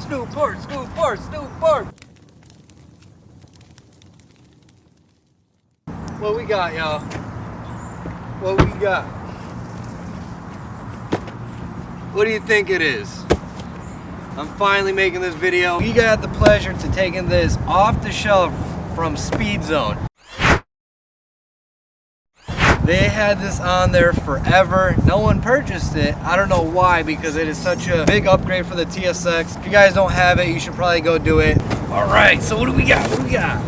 new parts, new parts, new parts. What we got, y'all? What we got? What do you think it is? I'm finally making this video. We got the pleasure to taking this off the shelf from Speedzone. They had this on there forever. No one purchased it. I don't know why, because it is such a big upgrade for the TSX. If you guys don't have it, you should probably go do it. All right, so what do we got? What do we got?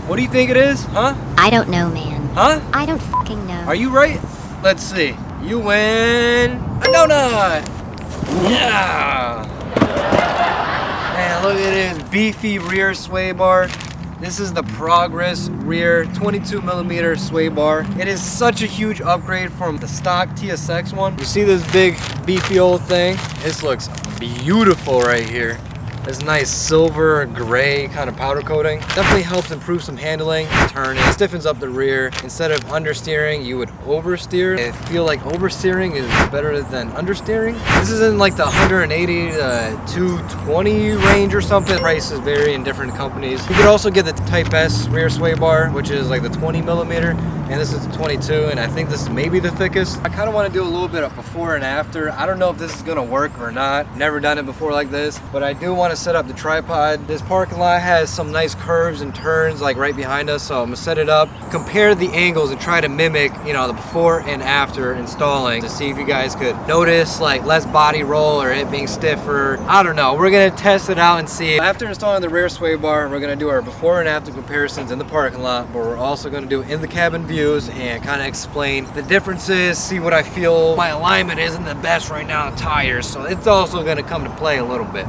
What do you think it is? Huh? I don't know, man. Huh? I don't fucking know. Are you right? Let's see. You win a donut. Yeah. Man, look at this beefy rear sway bar. This is the Progress rear 22mm sway bar. It is such a huge upgrade from the stock TSX one. You see this big beefy old thing? This looks beautiful right here. This nice silver gray kind of powder coating definitely helps improve some handling, turning, stiffens up the rear. Instead of understeering, you would oversteer. I feel like oversteering is better than understeering. This is in like the 180 to 220 range or something. Prices vary in different companies. You could also get the Type S rear sway bar, which is like the 20mm, and this is the 22, and I think this may be the thickest. I kind of want to do a little bit of before and after. I don't know if this is gonna work or not. Never done it before like this, but I do want to set up the tripod. This parking lot has some nice curves and turns like right behind us, so I'm gonna set it up, compare the angles, and try to mimic, you know, the before and after installing to see if you guys could notice like less body roll or it being stiffer. I don't know. We're gonna test it out and see. After installing the rear sway bar, we're gonna do our before and after comparisons in the parking lot, but we're also gonna do in the cabin views and kind of explain the differences, see what I feel my alignment isn't the best right now on tires, so it's also gonna come to play a little bit.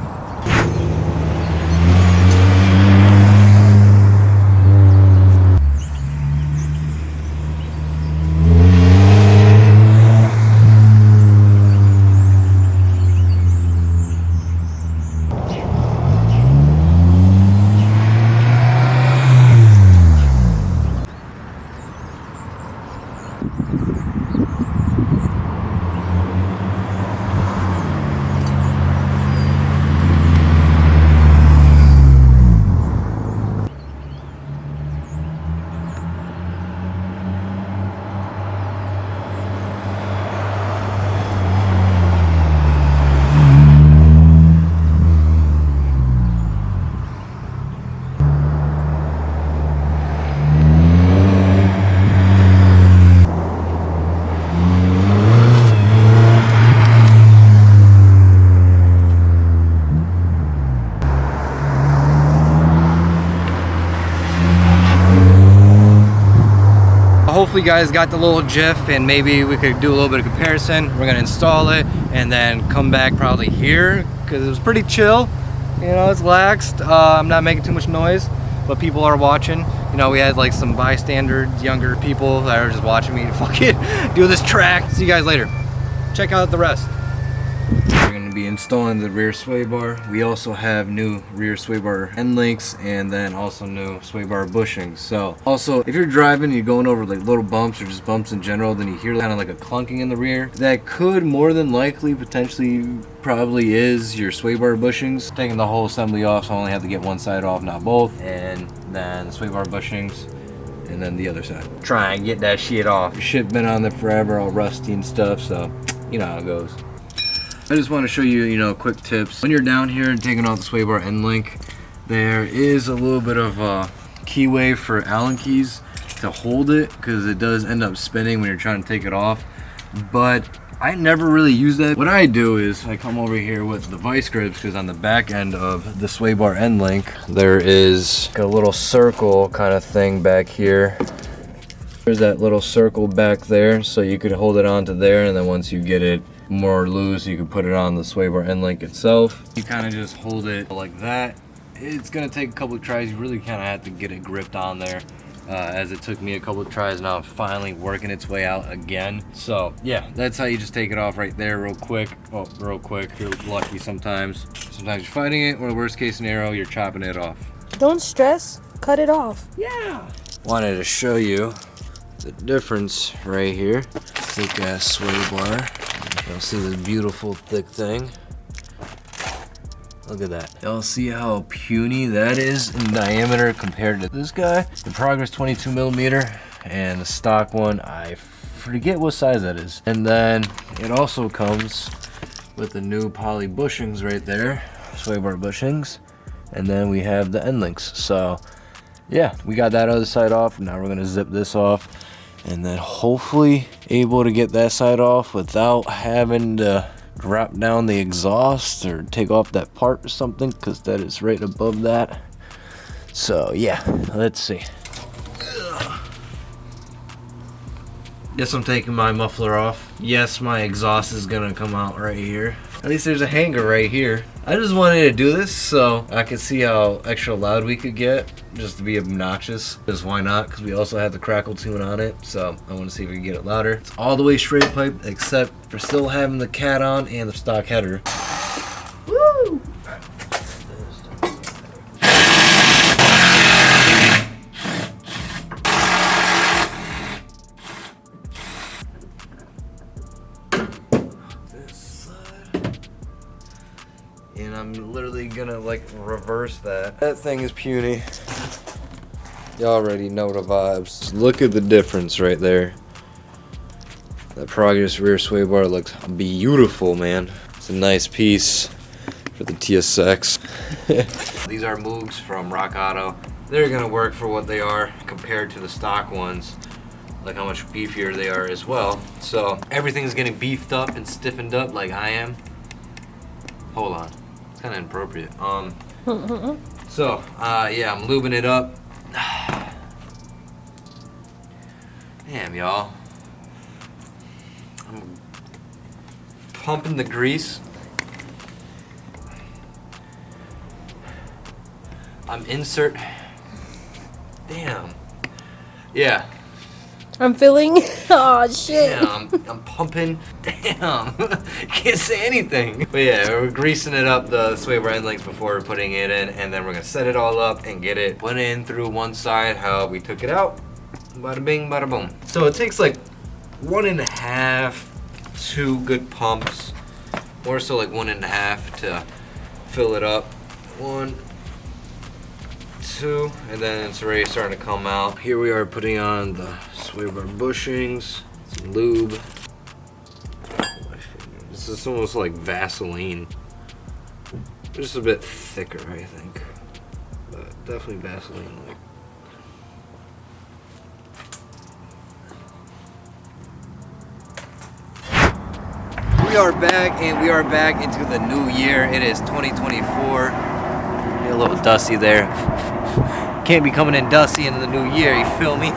Hopefully you guys got the little gif and maybe we could do a little bit of comparison. We're gonna install it and then come back probably here because it was pretty chill. You know, it's laxed. I'm not making too much noise, but people are watching. You know, we had like some bystanders, younger people that are just watching me fucking do this track. See you guys later. Check out the rest. We're going to be installing the rear sway bar. We also have new rear sway bar end links and then also new sway bar bushings. So also if you're driving and you're going over like little bumps or just bumps in general, then you hear kind of like a clunking in the rear. That could more than likely potentially probably is your sway bar bushings. Taking the whole assembly off, so I only have to get one side off, not both. And then the sway bar bushings and then the other side. Try and get that shit off. Shit been on there forever, all rusty and stuff, so you know how it goes. I just want to show you, you know, quick tips. When you're down here and taking off the sway bar end link, there is a little bit of a keyway for Allen keys to hold it because it does end up spinning when you're trying to take it off. But I never really use that. What I do is I come over here with the vice grips because on the back end of the sway bar end link, there is a little circle kind of thing back here. There's that little circle back there, so you could hold it onto there, and then once you get it more loose, you can put it on the sway bar end link itself. You kind of just hold it like that. It's gonna take a couple of tries. You really kind of have to get it gripped on there, as it took me a couple of tries. Now I'm finally working its way out again. So yeah, that's how you just take it off right there real quick. Oh, real quick. You're lucky sometimes. Sometimes you're fighting it, or the worst case scenario, you're chopping it off. Don't stress, cut it off. Yeah. Wanted to show you the difference right here. Thick ass sway bar. You'll see this beautiful thick thing. Look at that. Y'all see how puny that is in diameter compared to this guy? The Progress 22 millimeter and the stock one, I forget what size that is. And then it also comes with the new poly bushings right there, sway bar bushings. And then we have the end links. So yeah, we got that other side off. Now we're gonna zip this off and then hopefully able to get that side off without having to drop down the exhaust or take off that part or something, because that is right above that. So yeah, let's see. Yes, I'm taking my muffler off. Yes, my exhaust is gonna come out right here. At least there's a hanger right here. I just wanted to do this so I could see how extra loud we could get, just to be obnoxious. Because why not? Because we also have the crackle tune on it, so I want to see if we can get it louder. It's all the way straight pipe, except for still having the cat on and the stock header. Woo! And I'm literally gonna like reverse that. That thing is puny. You already know the vibes. Look at the difference right there. That Progress rear sway bar looks beautiful, man. It's a nice piece for the TSX. These are Moogs from Rock Auto. They're gonna work for what they are compared to the stock ones. Like how much beefier they are as well. So everything's getting beefed up and stiffened up like I am. Hold on. Kind of inappropriate. So yeah, I'm lubing it up. Damn, y'all. I'm pumping the grease. I'm insert. Damn. Yeah. I'm feeling. Oh shit. Damn, I'm pumping. Damn, can't say anything. But yeah, we're greasing it up, the sway bar end links, before we're putting it in, and then we're gonna set it all up and get it put in through one side how we took it out. Bada bing, bada boom. So it takes like 1.5, 2 good pumps, more so like 1.5 to fill it up. 1, 2, and then it's already starting to come out. Here we are putting on the sway bar bushings, some lube. This is almost like Vaseline. Just a bit thicker, I think, but definitely Vaseline-like. We are back, and we are back into the new year. It is 2024. A little dusty there. Can't be coming in dusty into the new year, you feel me?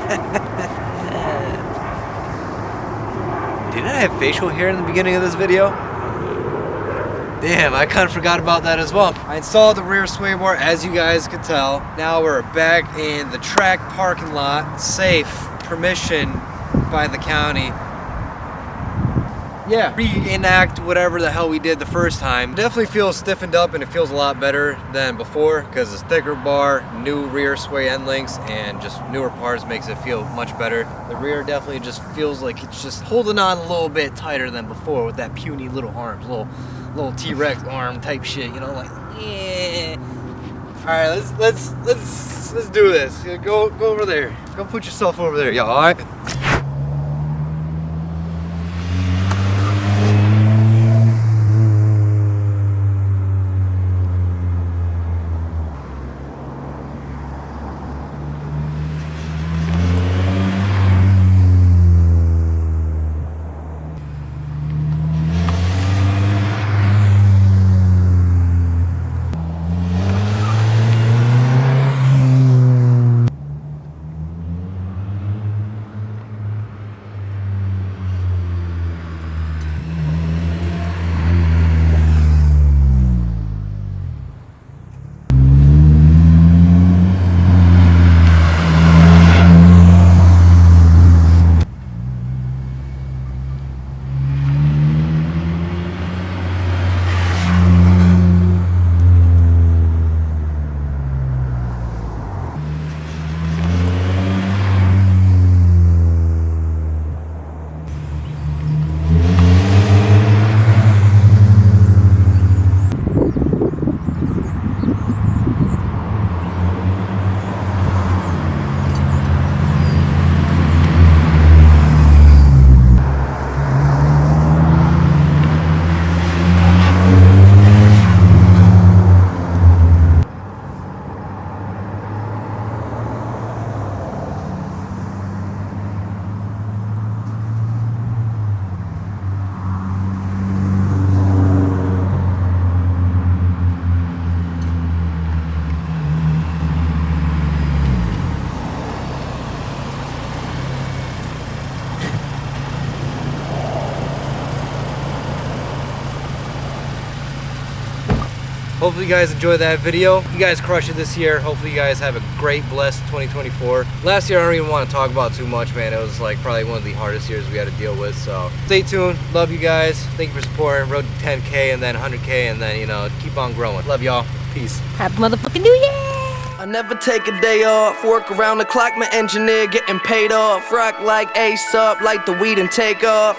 Did I have facial hair in the beginning of this video? Damn, I kind of forgot about that as well. I installed the rear sway bar, as you guys could tell. Now we're back in the track parking lot, safe, permission by the county. Yeah, reenact whatever the hell we did the first time. Definitely feels stiffened up, and it feels a lot better than before because it's thicker bar, new rear sway end links, and just newer parts makes it feel much better. The rear definitely just feels like it's just holding on a little bit tighter than before with that puny little arms, little T-Rex arm type shit, you know, like yeah. All right, let's do this. Go over there. Go put yourself over there, y'all. All right. hopefully you guys enjoyed that video. You guys crushed it this year. Hopefully you guys have a great, blessed 2024. Last year I don't even want to talk about too much, man. It was like probably one of the hardest years we had to deal with. So stay tuned. Love you guys. Thank you for supporting. Road to 10K and then 100K and then, you know, keep on growing. Love y'all. Peace. Happy motherfucking New Year! I never take a day off, work around the clock, my engineer getting paid off. Rock like Ace up, like the weed and take off.